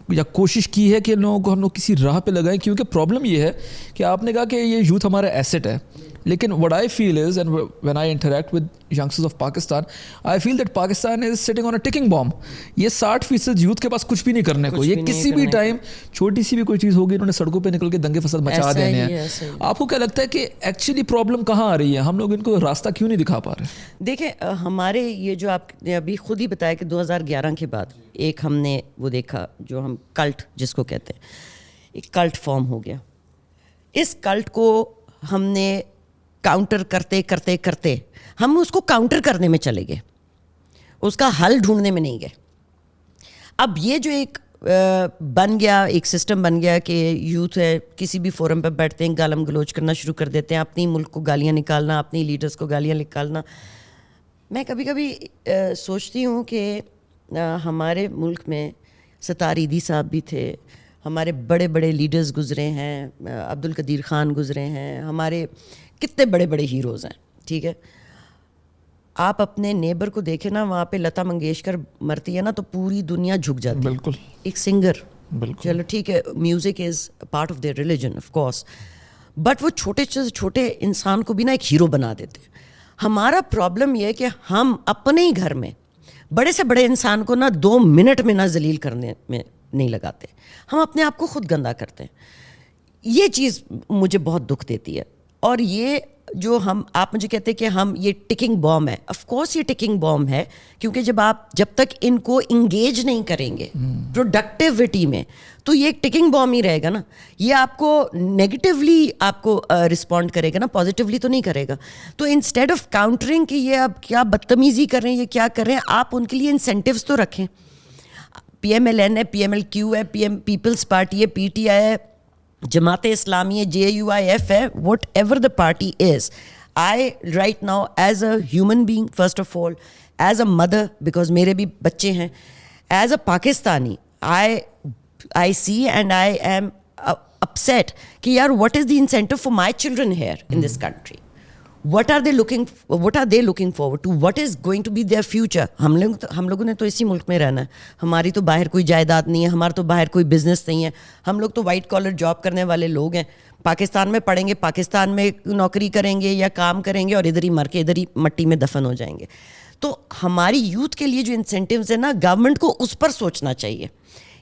یا کوشش کی ہے کہ ان لوگوں کو ہم لوگ کسی راہ پہ لگائیں؟ کیونکہ پرابلم یہ ہے کہ آپ نے کہا کہ یہ یوتھ ہمارا ایسٹ ہے، لیکن what I feel is, and when I interact with youngsters of Pakistan, I feel that Pakistan is sitting on a ticking bomb. یہ 60% یوتھ کے پاس کچھ بھی نہیں کرنے کو، یہ کسی بھی ٹائم چھوٹی سی بھی کوئی چیز ہوگی انہوں نے سڑکوں پہ نکل کے دنگے فساد مچا دینے ہیں. آپ کو کیا لگتا ہے کہ ایکچولی پرابلم کہاں آ رہی ہے؟ ہم لوگ ان کو راستہ کیوں نہیں دکھا پا رہے؟ دیکھیں ہمارے یہ جو آپ نے ابھی خود ہی بتایا کہ 2011 کے بعد ایک ہم نے وہ دیکھا جو ہم کلٹ جس کو کہتے ہیں، ایک کلٹ فارم ہو گیا. اس کلٹ کو ہم نے کاؤنٹر کرتے کرتے کرتے ہم اس کو کاؤنٹر کرنے میں چلے گئے، اس کا حل ڈھونڈنے میں نہیں گئے. اب یہ جو ایک بن گیا، ایک سسٹم بن گیا کہ یوتھ ہے کسی بھی فورم پہ بیٹھتے ہیں، گالم گلوچ کرنا شروع کر دیتے ہیں، اپنی ملک کو گالیاں نکالنا، اپنی لیڈرز کو گالیاں نکالنا. میں کبھی کبھی سوچتی ہوں کہ ہمارے ملک میں ستار ایدھی صاحب بھی تھے، ہمارے بڑے بڑے لیڈرز گزرے ہیں، عبدالقدیر خان گزرے ہیں، ہمارے کتنے بڑے بڑے ہیروز ہیں. ٹھیک ہے، آپ اپنے نیبر کو دیکھیں نا، وہاں پہ لتا منگیشکر مرتی ہے نا تو پوری دنیا جھک جاتی ہے. بالکل. ایک سنگر، بالکل چلو ٹھیک ہے، music is part of their religion of course, but وہ چھوٹے سے چھوٹے انسان کو بھی نا ایک ہیرو بنا دیتے. ہمارا پرابلم یہ ہے کہ ہم اپنے ہی گھر میں بڑے سے بڑے انسان کو نا 2 منٹ میں نہ ذلیل کرنے میں نہیں لگاتے، ہم اپنے آپ کو خود گندا کرتے ہیں. یہ چیز مجھے بہت دکھ دیتی ہے. اور یہ جو آپ مجھے کہتے ہیں کہ ہم یہ ٹکنگ بام ہے، آف کورس یہ ٹکنگ بام ہے، کیونکہ جب تک ان کو انگیج نہیں کریں گے پروڈکٹیوٹی میں تو یہ ایک ٹکنگ بام ہی رہے گا نا. یہ آپ کو نیگیٹیولی آپ کو رسپونڈ کرے گا نا، پازیٹیولی تو نہیں کرے گا. تو انسٹیڈ آف کاؤنٹرنگ کہ یہ اب کیا بدتمیزی کر رہے ہیں، یہ کیا کر رہے ہیں، آپ ان کے لیے انسینٹیوز تو رکھیں. پی ایم ایل این ہے، پی ایم ایل کیو ہے، پیپلز پارٹی ہے، پی ٹی آئی ہے، جماعت اسلامی ہے، جے یو آئی ایف ہے، whatever the party is. I right now as a human being, first of all as a mother, because میرے بھی بچے ہیں، as a Pakistani I see and I am upset کہ یار what is the incentive for my children here in this country. what are they looking forward to, what is going to be their future. ہم لوگوں نے تو اسی ملک میں رہنا ہے، ہماری تو باہر کوئی جائیداد نہیں ہے، ہمارا تو باہر کوئی بزنس نہیں ہے، ہم لوگ تو وائٹ کالر جاب کرنے والے لوگ ہیں. پاکستان میں پڑھیں گے، پاکستان میں نوکری کریں گے یا کام کریں گے اور ادھر ہی مر کے ادھر ہی مٹی میں دفن ہو جائیں گے. تو ہماری یوتھ کے لیے جو انسینٹیوز ہیں نا، گورنمنٹ کو اس پر سوچنا چاہیے.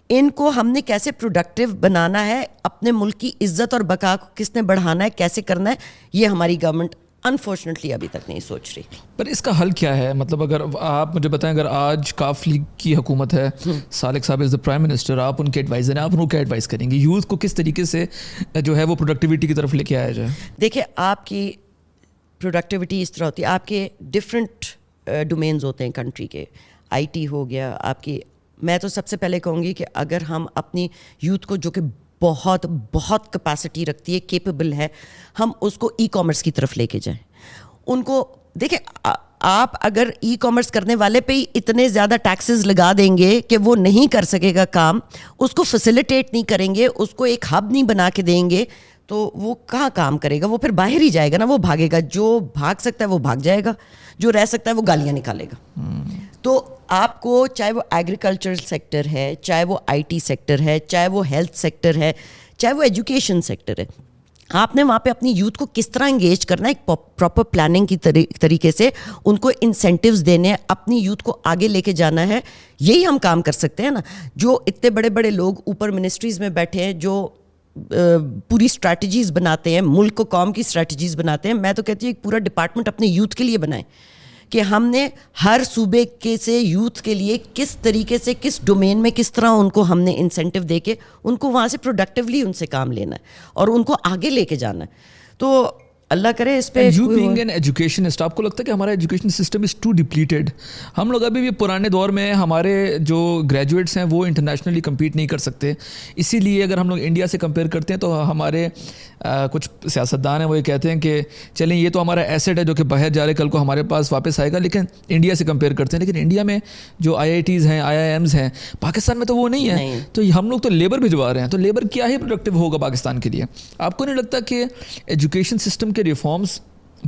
ان کو ہم نے کیسے پروڈکٹیو بنانا ہے، اپنے ملک کی عزت اور بقا کو کس نے بڑھانا ہے، کیسے کرنا ہے، یہ ہماری گورنمنٹ انفارچونیٹلی ابھی تک نہیں سوچ رہی. پر اس کا حل کیا ہے؟ مطلب اگر آپ مجھے بتائیں، اگر آج کاف لیگ کی حکومت ہے، سالک صاحب از دا پرائم منسٹر، آپ ان کے ایڈوائزر ہیں، آپ ان کو کیا ایڈوائز کریں گے یوتھ کو کس طریقے سے جو ہے وہ پروڈکٹیوٹی کی طرف لے کے آیا جائے؟ دیکھیں، آپ کی پروڈکٹیوٹی اس طرح ہوتی ہے، آپ کے ڈفرینٹ ڈومینز ہوتے ہیں کنٹری کے. آئی ٹی ہو گیا آپ کی. میں تو سب سے پہلے کہوں گی کہ اگر ہم اپنی یوتھ کو، جو کہ بہت بہت کیپیسٹی رکھتی ہے، کیپیبل ہے، ہم اس کو ای کامرس کی طرف لے کے جائیں. ان کو دیکھیں، آپ اگر ای کامرس کرنے والے پہ ہی اتنے زیادہ ٹیکسز لگا دیں گے کہ وہ نہیں کر سکے گا کام، اس کو فیسیلیٹیٹ نہیں کریں گے، اس کو ایک ہب نہیں بنا کے دیں گے، تو وہ کہاں کام کرے گا؟ وہ پھر باہر ہی جائے گا نا، وہ بھاگے گا. جو بھاگ سکتا ہے وہ بھاگ جائے گا، جو رہ سکتا ہے وہ گالیاں نکالے گا. تو آپ کو چاہے وہ ایگریکلچر سیکٹر ہے، چاہے وہ آئی ٹی سیکٹر ہے، چاہے وہ ہیلتھ سیکٹر ہے، چاہے وہ ایجوکیشن سیکٹر ہے، آپ نے وہاں پہ اپنی یوتھ کو کس طرح انگیج کرنا ہے، ایک پراپر پلاننگ کی طریقے سے ان کو انسینٹیوز دینے ہیں، اپنی یوتھ کو آگے لے کے جانا ہے. یہی ہم کام کر سکتے ہیں نا. جو اتنے بڑے بڑے لوگ اوپر منسٹریز میں بیٹھے ہیں، جو پوری اسٹریٹجیز بناتے ہیں، ملک کو قوم کی اسٹریٹجیز بناتے ہیں، میں تو کہتی ہوں ایک پورا ڈپارٹمنٹ اپنے یوتھ کے لیے بنائیں کہ ہم نے ہر صوبے کے سے یوتھ کے لیے کس طریقے سے، کس ڈومین میں کس طرح ان کو ہم نے انسینٹیو دے کے ان کو وہاں سے پروڈکٹیولی ان سے کام لینا ہے اور ان کو آگے لے کے جانا ہے. تو اللہ کرے اس پہ. یو بینگ این ایجوکیشنسٹ, آپ کو لگتا ہے کہ ہمارا education system is too depleted? ہم لوگ ابھی بھی پرانے دور میں ہمارے جو گریجویٹس ہیں وہ انٹرنیشنلی کمپیٹ نہیں کر سکتے, اسی لیے اگر ہم لوگ انڈیا سے کمپیئر کرتے ہیں تو ہمارے کچھ سیاستدان ہیں وہ یہ کہتے ہیں کہ چلیں یہ تو ہمارا ایسٹ ہے جو کہ باہر جا رہے کل کو ہمارے پاس واپس آئے گا, لیکن انڈیا سے کمپیئر کرتے ہیں. لیکن انڈیا میں جو IITs ہیں, IIMs ہیں, پاکستان میں تو وہ نہیں ہے. تو ہم لوگ تو لیبر بھجوا رہے ہیں, تو لیبر کیا ہی پروڈکٹیو ہوگا پاکستان کے لیے؟ آپ کو نہیں لگتا کہ ایجوکیشن سسٹم کے ریفارمز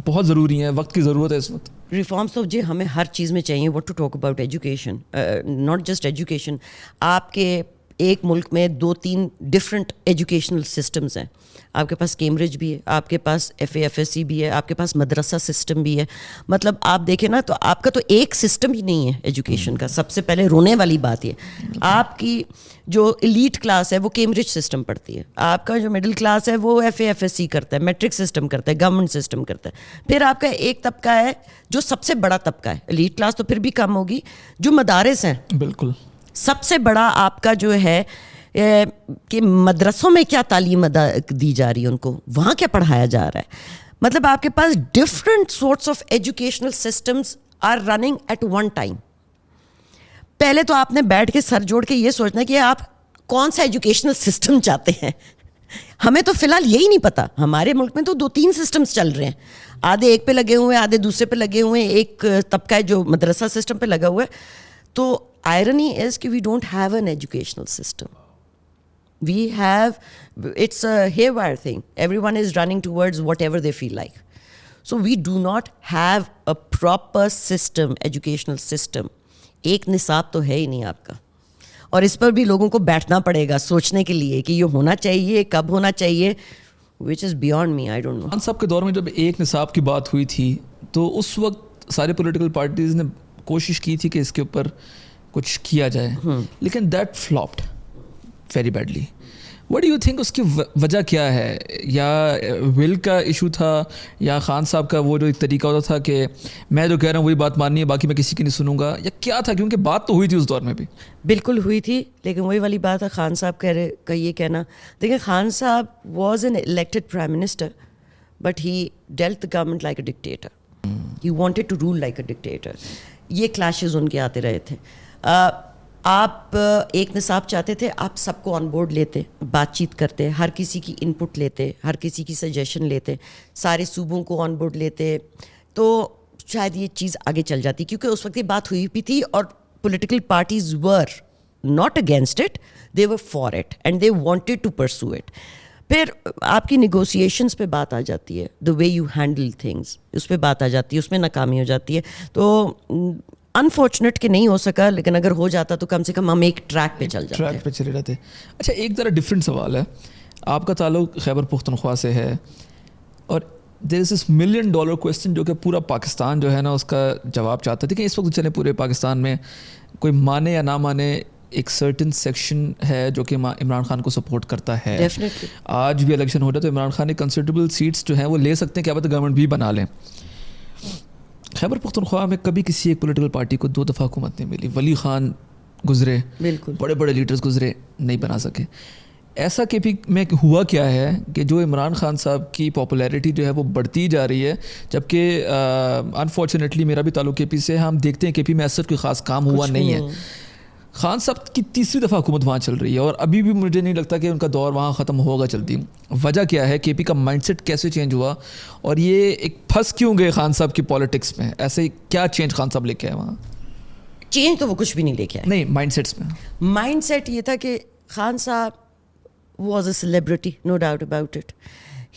بہت ضروری ہیں, وقت کی ضرورت ہے اس وقت؟ ریفارمس تو جی ہمیں ہر چیز میں چاہیے. What to talk about education, not just education. آپ کے ایک ملک میں 2-3 ڈفرینٹ ایجوکیشنل سسٹمز ہیں. آپ کے پاس کیمبرج بھی ہے, آپ کے پاس FAFSC بھی ہے, آپ کے پاس مدرسہ سسٹم بھی ہے. مطلب آپ دیکھیں نا تو آپ کا تو ایک سسٹم ہی نہیں ہے ایجوکیشن کا. سب سے پہلے رونے والی بات یہ, آپ کی جو ایلیٹ کلاس ہے وہ کیمبرج سسٹم پڑھتی ہے, آپ کا جو مڈل کلاس ہے وہ FAFSC کرتا ہے, میٹرک سسٹم کرتا ہے, گورنمنٹ سسٹم کرتا ہے. پھر آپ کا ایک طبقہ ہے جو سب سے بڑا طبقہ ہے, ایلیٹ کلاس تو پھر بھی کم ہوگی, جو مدارس ہیں. بالکل سب سے بڑا آپ کا جو ہے کہ مدرسوں میں کیا تعلیم دی جا رہی ہے, ان کو وہاں کیا پڑھایا جا رہا ہے. مطلب آپ کے پاس different sorts of educational systems are running at one time. پہلے تو آپ نے بیٹھ کے سر جوڑ کے یہ سوچنا ہے کہ آپ کون سا ایجوکیشنل سسٹم چاہتے ہیں. ہمیں تو فی الحال یہی نہیں پتا. ہمارے ملک میں تو 2-3 سسٹمز چل رہے ہیں, آدھے ایک پہ لگے ہوئے ہیں, آدھے دوسرے پہ لگے ہوئے ہیں. ایک طبقہ ہے جو مدرسہ سسٹم پہ لگا ہوا ہے. تو آئرنی از کہ we don't have an educational system. We have, it's a haywire thing. Everyone is running towards whatever they feel like. So we do not have a proper system, educational system. ایک نصاب تو ہے ہی نہیں آپ کا, اور اس پر بھی لوگوں کو بیٹھنا پڑے گا سوچنے کے لیے کہ یہ ہونا چاہیے, کب ہونا چاہیے, which is beyond me, I don't know. Khan صاحب کے دور میں جب ایک نصاب کی بات ہوئی تھی تو اس وقت سارے پولیٹیکل پارٹیز نے کوشش کی تھی کہ اس کے اوپر کچھ کیا جائے, لیکن that flopped very badly. What do you think اس کی وجہ کیا ہے؟ یا ول کا ایشو تھا, یا خان صاحب کا وہ جو ایک طریقہ ہوتا تھا کہ میں جو کہہ رہا ہوں وہی بات ماننی ہے, باقی میں کسی کی نہیں سنوں گا, یا کیا تھا؟ کیونکہ بات تو ہوئی تھی اس دور میں بھی. بالکل ہوئی تھی, لیکن وہی والی بات ہے خان صاحب کا یہ کہنا. دیکھیں خان صاحب was an elected prime minister, but he dealt the government like a dictator. He wanted to rule like a dictator. یہ کلیشز ان کے آتے رہے تھے. آپ ایک نصاب چاہتے تھے, آپ سب کو آن بورڈ لیتے, بات چیت کرتے, ہر کسی کی ان پٹ لیتے, ہر کسی کی سجیشن لیتے, سارے صوبوں کو آن بورڈ لیتے, تو شاید یہ چیز آگے چل جاتی. کیونکہ اس وقت یہ بات ہوئی بھی تھی اور political parties were not against it, they were for it and they wanted to pursue it. پھر آپ کی نیگوسیشنس پہ بات آ جاتی ہے, the way you handle things, اس پہ بات آ جاتی ہے, اس میں ناکامی ہو جاتی ہے. تو انفارچونیٹ کہ نہیں ہو سکا, لیکن اگر ہو جاتا تو کم سے کم ہم ایک ٹریک پہ چل جاتے, ٹریک پہ چلے رہتے. اچھا ایک ذرا ڈفرینٹ سوال ہے, آپ کا تعلق خیبر پختونخوا سے ہے, اور دیر از دس $1 ملین کویسچن جو کہ پورا پاکستان جو ہے نا اس کا جواب چاہتا ہے. کہ اس وقت چلے پورے پاکستان میں کوئی مانے یا نہ مانے ایک سرٹن سیکشن ہے جو کہ عمران خان کو سپورٹ کرتا ہے. آج بھی الیکشن ہو رہا ہے تو عمران خان نے کنسیڈریبل سیٹس جو ہیں وہ لے سکتے ہیں, کیا پتہ گورنمنٹ بھی بنا لیں. خیبر پختونخوا میں کبھی کسی ایک پولیٹیکل پارٹی کو 2 دفعہ حکومت نہیں ملی. ولی خان گزرے, بالکل بڑے بڑے لیڈرز گزرے, نہیں بنا سکے. ایسا کہ پی میں ہوا کیا ہے کہ جو عمران خان صاحب کی پاپولیرٹی جو ہے وہ بڑھتی جا رہی ہے, جبکہ انفارچونیٹلی میرا بھی تعلق کے پی سے, ہم دیکھتے ہیں کہ پی میں ایسا کوئی خاص کام ہوا نہیں ہے. خان صاحب کی 3ری دفعہ حکومت وہاں چل رہی ہے, اور ابھی بھی مجھے نہیں لگتا کہ ان کا دور وہاں ختم ہوگا جلدی. وجہ کیا ہے؟ کے پی کا مائنڈ سیٹ کیسے چینج ہوا, اور یہ ایک پھنس کیوں گئے خان صاحب کی پالیٹکس میں؟ ایسے کیا چینج خان صاحب لے کے آئے وہاں؟ چینج تو وہ کچھ بھی نہیں لے کے آئے. نہیں, مائنڈ سیٹس میں مائنڈ سیٹ یہ تھا کہ خان صاحب was a celebrity, no doubt about it.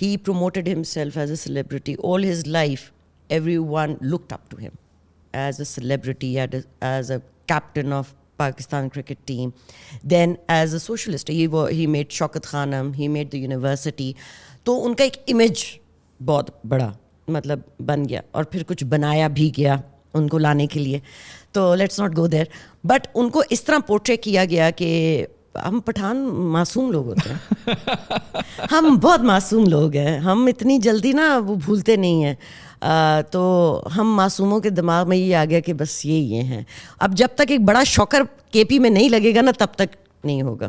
He promoted himself as a celebrity. All his life everyone looked up to him as a celebrity, as a captain of Pakistan cricket team. Then as a socialist, he made Shaukat Khanum, he made the university. تو ان کا ایک image بہت بڑا مطلب بن گیا, اور پھر کچھ بنایا بھی گیا ان کو لانے کے لیے. تو let's not go there. But in کو اس طرح پورٹریٹ کیا گیا کہ ہم پٹھان معصوم لوگ ہوتے ہیں, ہم بہت معصوم لوگ ہیں, ہم اتنی جلدی نا وہ بھولتے نہیں ہیں. تو ہم معصوموں کے دماغ میں یہ آ گیا کہ بس یہ ہیں. اب جب تک ایک بڑا شوکر کے پی میں نہیں لگے گا نا, تب تک نہیں ہوگا.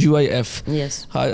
JUIF,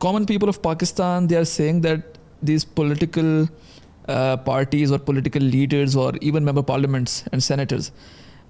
common people of Pakistan, they are saying that these political parties or political leaders or even member parliaments and senators,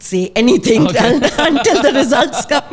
say anything until the results come.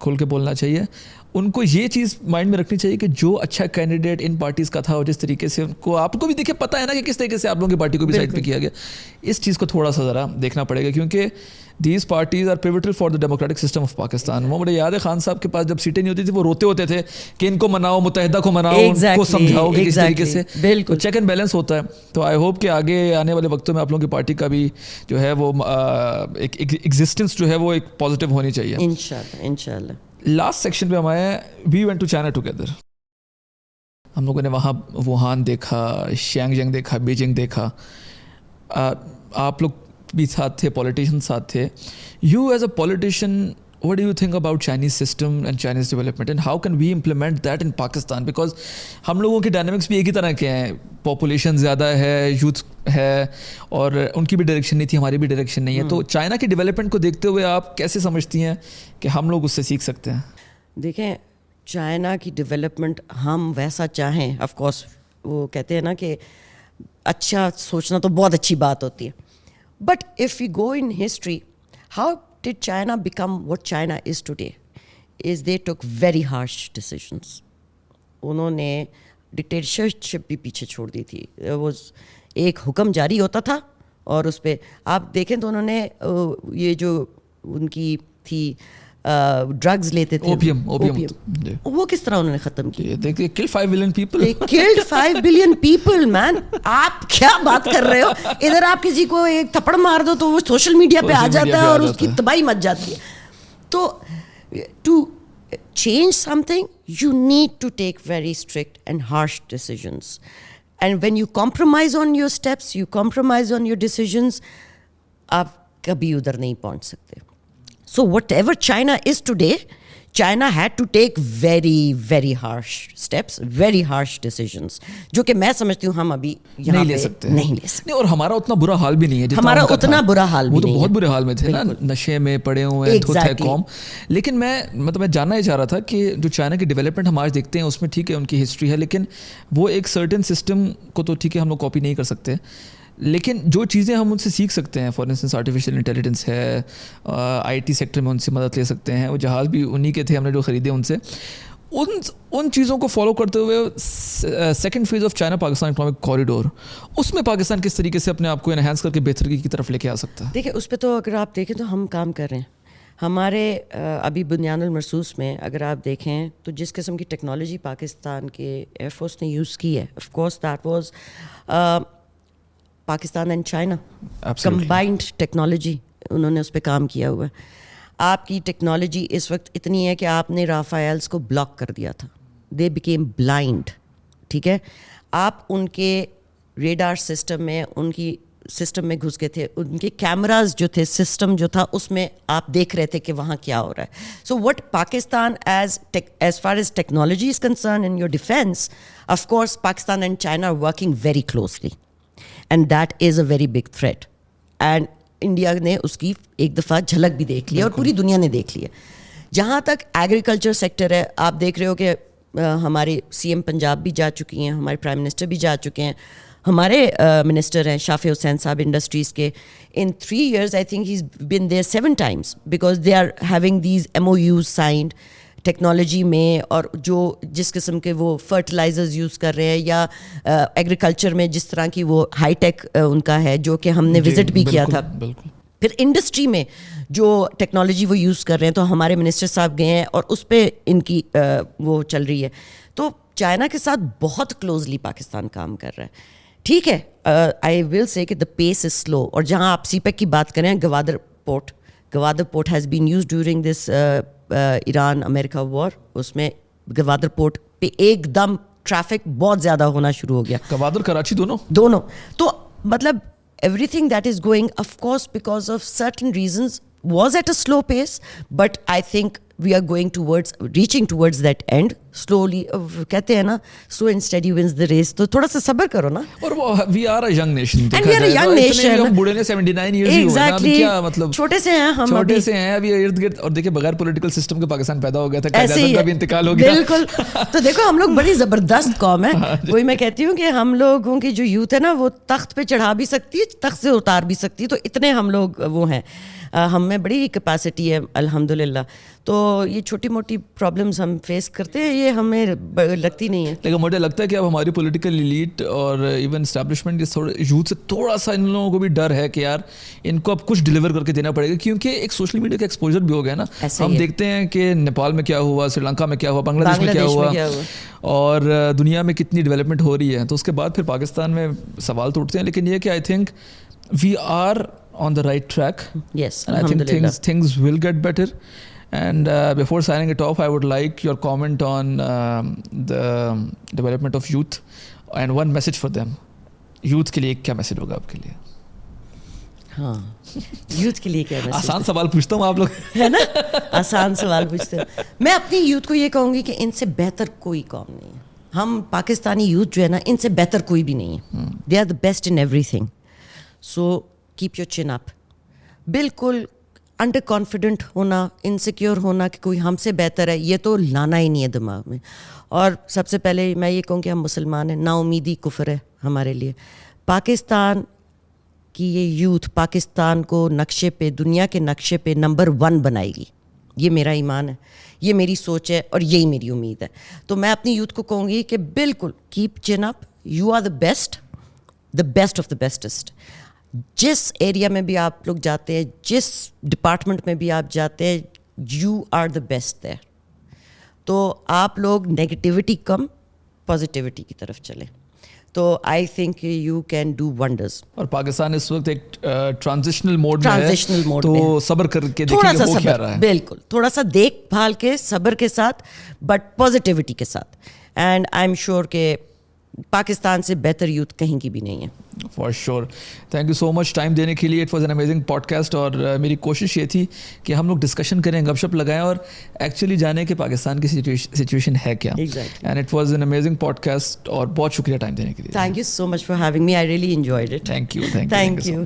کھول کے بولنا چاہیے. ان کو یہ چیز مائنڈ میں رکھنی چاہیے کہ جو اچھا کینڈیڈیٹ ان پارٹیز کا تھا اور جس طریقے سے ان کو آپ کو بھی دیکھے پتہ ہے نا کہ کس طریقے سے آپ لوگوں کی پارٹی کو بھی سائڈ پہ کیا گیا, اس چیز کو تھوڑا سا ذرا دیکھنا پڑے گا, کیونکہ these parties are pivotal for the democratic system of Pakistan. وہ مجھے یاد ہے خان صاحب کے پاس جب سیٹیں نہیں ہوتی تھی وہ روتے ہوتے تھے کہ ان کو مناؤ, متحدہ کو مناؤ, ان کو سمجھاؤ کہ کس طریقے سے بالکل چیک اینڈ بیلنس ہوتا ہے. تو آئی ہوپ کہ آگے آنے والے وقتوں میں آپ لوگوں کی پارٹی کا بھی جو ہے وہ ایک ایگزسٹنس جو ہے وہ ایک پازیٹیو ہونی چاہیے انشاءاللہ. لاسٹ سیکشن پہ ہم آئے, we went to China together. ہم لوگوں نے وہاں ووہان دیکھا, شینگ دیکھا, بیجنگ دیکھا. آپ لوگ بھی ساتھ تھے, پولیٹیشین ساتھ تھے. You as a politician, what do you think about Chinese system and Chinese development and how can we implement that in Pakistan? Because ہم لوگوں کے ڈائنامکس بھی ایک ہی طرح کے ہیں, پاپولیشن زیادہ ہے, یوتھ ہے, اور ان کی بھی ڈائریکشن نہیں تھی, ہماری بھی ڈائریکشن نہیں ہے. تو چائنا کی ڈیولپمنٹ کو دیکھتے ہوئے آپ کیسے سمجھتی ہیں کہ ہم لوگ اس سے سیکھ سکتے ہیں؟ دیکھیں, چائنا کی ڈیولپمنٹ ہم ویسا چاہیں, آف کورس وہ کہتے ہیں نا کہ اچھا سوچنا تو بہت اچھی بات ہوتی ہے, but if you go in history, how did China become what China is today? Is they took very harsh decisions. انہوں نے ڈکٹیٹرشپ بھی پیچھے چھوڑ دی تھی. وہ ایک حکم جاری ہوتا تھا اور اس پہ آپ دیکھیں تو انہوں نے یہ جو ان کی تھی ڈرگز لیتے تھے, اوپیم, وہ کس طرح انہوں نے ختم کی. They killed 5 billion people. They killed 5 billion people, man. آپ کیا بات کر رہے ہو؟ ادھر آپ کسی کو ایک تھپڑ مار دو تو وہ سوشل میڈیا پہ آ جاتا ہے اور اس کی تباہی مچ جاتی ہے. تو to change something, you need to take very strict and harsh decisions. And when you compromise on your steps, you compromise on your decisions, آپ کبھی ادھر نہیں پہنچ سکتے. So whatever China is today, China had to take very, very harsh steps, very harsh decisions, جو کہ میں سمجھتی ہوں ہم ابھی یہاں پہ نہیں لے سکتے. اور ہمارا اتنا برا حال بھی نہیں ہے, ہمارا اتنا برا حال بھی نہیں ہے. وہ تو بہت برے حال میں تھے نا, نشے میں پڑے ہوئے ہیں, دھت ہے قوم. لیکن میں جاننا ہی چاہ رہا تھا کہ جو چائنا کی ڈیولپمنٹ ہم آج دیکھتے ہیں اس میں ٹھیک ہے ان کی ہسٹری ہے, لیکن وہ ایک سرٹن سسٹم کو تو ٹھیک ہے ہم لوگ کاپی نہیں کر سکتے, لیکن جو چیزیں ہم ان سے سیکھ سکتے ہیں, فار انسٹنس آرٹیفیشیل انٹیلیجنس ہے, آئی ٹی سیکٹر میں ان سے مدد لے سکتے ہیں. وہ جہاز بھی انہی کے تھے ہم نے جو خریدے ان سے. ان چیزوں کو فالو کرتے ہوئے second phase of China Pakistan economic corridor, اس میں پاکستان کس طریقے سے اپنے آپ کو انہینس کر کے بہتری کی طرف لے کے آ سکتا ہے؟ دیکھیں اس پہ تو اگر آپ دیکھیں تو ہم کام کر رہے ہیں. ہمارے ابھی بنیان المرصوص میں اگر آپ دیکھیں تو جس قسم کی ٹیکنالوجی پاکستان کے ایئر فورس نے یوز کی ہے, of course that was Pakistan and China combined technology, انہوں نے اس پہ کام کیا ہوا ہے. آپ کی ٹیکنالوجی اس وقت اتنی ہے کہ آپ نے رافائلس کو بلاک کر دیا تھا, دے بیکیم بلائنڈ. ٹھیک ہے, آپ ان کے ریڈار سسٹم میں, ان کی سسٹم میں گھس گئے تھے, ان کے کیمراز جو تھے, سسٹم جو تھا اس میں آپ دیکھ رہے تھے کہ وہاں کیا ہو رہا ہے. So what Pakistan as far as technology is concern in your defence, of course Pakistan and China are working very closely and that is a very big threat. And India نے اس کی ایک دفعہ جھلک بھی دیکھ لی اور پوری دنیا نے دیکھ لی ہے. جہاں تک ایگریکلچر سیکٹر ہے, آپ دیکھ رہے ہو کہ ہمارے سی ایم پنجاب بھی جا چکی ہیں, ہمارے پرائم منسٹر بھی جا چکے ہیں, ہمارے منسٹر ہیں شافع حسین صاحب انڈسٹریز کے. ان 3 years I think he's been there 7 times because they are having these MOUs signed technology میں, اور جو جس قسم کے وہ فرٹیلائزرز یوز کر رہے ہیں یا ایگریکلچر میں جس طرح کی وہ ہائی ٹیک ان کا ہے, جو کہ ہم نے وزٹ بھی کیا تھا. پھر انڈسٹری میں جو ٹیکنالوجی وہ یوز کر رہے ہیں, تو ہمارے منسٹر صاحب گئے ہیں اور اس پہ ان کی وہ چل رہی ہے. تو چائنا کے ساتھ بہت کلوزلی پاکستان کام کر رہا ہے. ٹھیک ہے, آئی ول سے کہ دا پیس از سلو. اور جہاں آپ سی پیک کی بات کریں, Gwadar port has been used during this Iran America war, اس میں گوادر پورٹ پہ ایک دم ٹریفک بہت زیادہ ہونا شروع ہو گیا. گوادر کراچی دونوں. تو مطلب everything that is going of course because of certain reasons was at a slow pace, but I think we are going towards reaching towards that end slowly. کہتے ہیں نا slow and steady wins the race, تو تھوڑا سا صبر کرو نا. اور we are a young nation, and we are a young nation. ہم بوڑھے نے 79 ایئرز ہی ہوئے نا, کیا مطلب چھوٹے سے ہیں ہم, چھوٹے سے ہیں ابھی ارد گرد. اور دیکھیں بغیر پولیٹیکل سسٹم کے پاکستان پیدا ہو گیا تھا, قائد اعظم کا بھی انتقال ہو گیا. بالکل. تو دیکھو ہم لوگ بڑی زبردست قوم ہے. وہی میں کہتی ہوں کہ ہم لوگوں کی جو یوتھ ہے نا, وہ تخت پہ چڑھا بھی سکتی ہے, تخت سے اتار بھی سکتی ہے. تو اتنے ہم لوگ وہ ہیں, ہم میں بڑی کیپیسٹی ہے الحمد للہ. تو یہ چھوٹی موٹی پرابلمس ہم فیس کرتے ہیں, یہ ہمیں لگتی نہیں ہے. لیکن مجھے لگتا ہے کہ اب ہماری پولیٹیکل ایلیٹ اور ایون اسٹیبلشمنٹ کے یوتھ سے تھوڑا سا ان لوگوں کو بھی ڈر ہے کہ یار ان کو اب کچھ ڈلیور کر کے دینا پڑے گا, کیونکہ ایک سوشل میڈیا کا ایکسپوجر بھی ہو گیا نا. ہم دیکھتے ہیں کہ نیپال میں کیا ہوا, سری لنکا میں کیا ہوا, بنگلہ دیش میں کیا ہوا, اور دنیا میں کتنی ڈیولپمنٹ ہو رہی ہے. تو اس کے بعد پھر پاکستان میں سوال تو اٹھتے ہیں, لیکن یہ کہ I think we are on the right track. Yes, I think things will get better. And before signing it off, I would like your comment on the development of youth and one message for them. Youth کے لیے کیا message ہوگا آپ کے لیے؟ ہاں, youth کے لیے کیا میسج؟ آسان سوال پوچھتا ہوں, آپ لوگ ہے نا آسان سوال پوچھتے ہیں. میں اپنی یوتھ کو یہ کہوں گی کہ ان سے بہتر کوئی قوم نہیں ہے. ہم پاکستانی یوتھ جو ہے نا, ان سے بہتر کوئی بھی نہیں ہے. They are the best in everything. So keep your chin up. بالکل انڈر کانفیڈنٹ ہونا, انسیکیور ہونا کہ کوئی ہم سے بہتر ہے, یہ تو لانا ہی نہیں ہے دماغ میں. اور سب سے پہلے میں یہ کہوں کہ ہم مسلمان ہیں, نا امیدی کفر ہے ہمارے لیے. پاکستان کی یہ یوتھ پاکستان کو نقشے پہ, دنیا کے نقشے پہ نمبر 1 بنائے گی. یہ میرا ایمان ہے, یہ میری سوچ ہے, اور یہی میری امید ہے. تو میں اپنی یوتھ کو کہوں گی کہ بالکل keep chin up. You are the best of the bestest. جس ایریا میں بھی آپ لوگ جاتے ہیں, جس ڈپارٹمنٹ میں بھی آپ جاتے ہیں, یو آر دا بیسٹ دیر. تو آپ لوگ نگیٹیوٹی کم, پازیٹیوٹی کی طرف چلیں. تو I think you can do wonders. اور پاکستان اس وقت ایک ٹرانزیشنل موڈ میں ہے, تو صبر کر کے تھوڑا دیکھیں سا ہو کیا صبر, رہا ہے. بالکل تھوڑا سا دیکھ بھال کے, صبر کے ساتھ, بٹ پازیٹیوٹی کے ساتھ. اینڈ آئی ایم شیور کہ پاکستان سے بہتر یوتھ کہیں کی بھی نہیں ہے. For sure. Thank you so much time دینے کے لیے. It was an amazing podcast. اور میری کوشش یہ تھی کہ ہم لوگ ڈسکشن کریں, گپ شپ لگائیں, اور ایکچولی جانیں کہ پاکستان کی سچویشن ہے کیا. And it was an amazing podcast, اور بہت شکریہ ٹائم دینے کے لیے. Thank you so much for having me. I really enjoyed it. Thank you. Thank you.